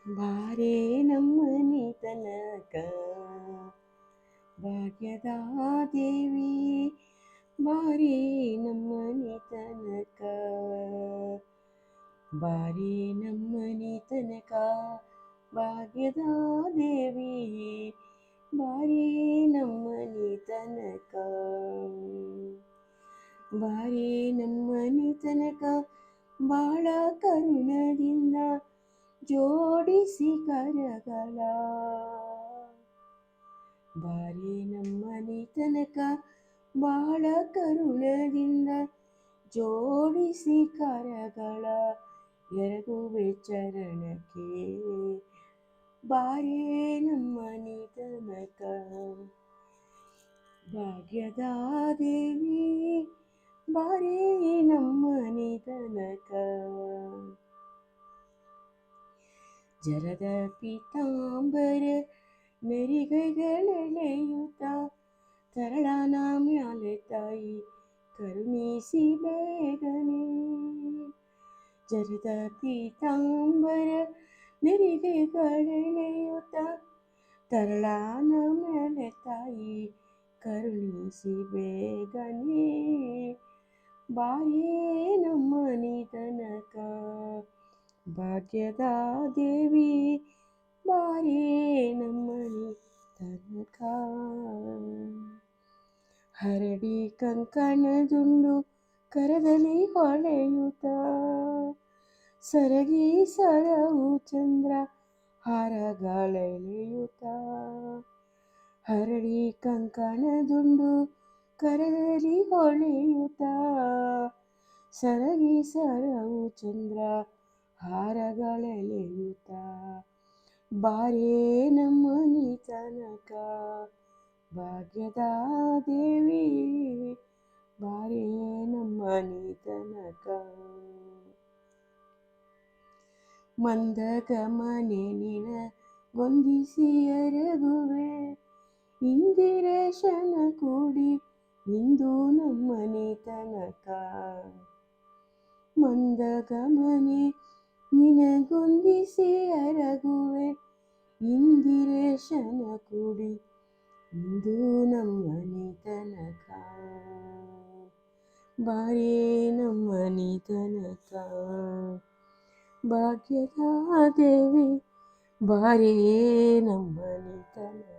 ಬಾರೇ ನಮ್ಮನೆ ತನಕ ಭಾಗ್ಯದ ದೇವಿ, ಬಾರೇ ನಮ್ಮನೆ ತನಕ, ಬಾರೇ ನಮ್ಮನೆ ತನಕ ಭಾಗ್ಯದ ದೇವಿ, ಬಾರೇ ನಮ್ಮನೆ ತನಕ, ಬಾರೇ ನಮ್ಮನೆ ತನಕ ಬಾಳ ಕರುಣದಿಂದ ಜೋಡಿಸಿ ಕರಗಳ, ಬಾರೇ ನಮ್ಮನೆ ತನಕ ಬಾಳ ಕರುಣದಿಂದ ಜೋಡಿಸಿ ಕರಗಳ, ಎರಗುವೆ ಚರಣಕ್ಕೆ ಬಾರೇ ನಮ್ಮನೆ ತನಕ, ಭಾಗ್ಯದ ದೇವಿ ಬಾರೇ ನಮ್ಮನೆ ತನಕ. ಜರದ ಪೀತಾಂಬರ ನೆರಿಗೈಗಳೆಳೆಯುತ್ತ ತರಳನ ಮ್ಯಾಲೆ ತಾಯಿ ಕರುಣಿಸಿ ಬೇಗನೆ, ಜರದ ಪೀತಾಂಬರ ನೆರಿಗೈಗಳೆಳೆಯುತ್ತ ತರಳನ ಮ್ಯಾಲೆ ತಾಯಿ ಕರುಣಿಸಿ ಬೇಗನೆ, ಬಾರೇ ನಮ್ಮನೆ ತನಕ, ಭಾಗ್ಯದ ದೇವಿ ಬಾರೇ ನಮ್ಮನೆ ತನಕ. ಹರಡಿ ಕಂಕಣದುಂಡು ಕರದಲ್ಲಿ ಹೊಳೆಯುತ್ತ ಸರಗಿ ಸರವು ಚಂದ್ರ ಹಾರಗಳೆಳೆಯುತ್ತ, ಹರಡಿ ಕಂಕಣದುಂಡು ಕರದಲ್ಲಿ ಹೊಳೆಯುತ್ತ ಸರಗಿ ಸರವು ಚಂದ್ರ ಹಾರಗಳೆಳೆಯುತ್ತ, ಬಾರೇ ನಮ್ಮನೆ ತನಕ, ಭಾಗ್ಯದ ದೇವಿ ಬಾರೇ ನಮ್ಮನೆ ತನಕ. ಮಂದಗಮನೆ ನಿನಗೊಂದಿಸಿ ಎರಗುವೆ ಇಂದಿರೇಶನ ಕೂಡಿ ಇಂದು ನಮ್ಮನೆ ತನಕ, ಮಂದಗಮನೆ ನಿನಗೊಂದಿಸಿ ಎರಗುವೆ ಇಂದಿರೇಶನ ಕೂಡಿ ಇಂದು ನಮ್ಮನೆ ತನಕ, ಬಾರೇ ನಮ್ಮನೆ ತನಕ, ಭಾಗ್ಯದ ದೇವಿ ಬಾರೇ ನಮ್ಮನೆ ತನಕ.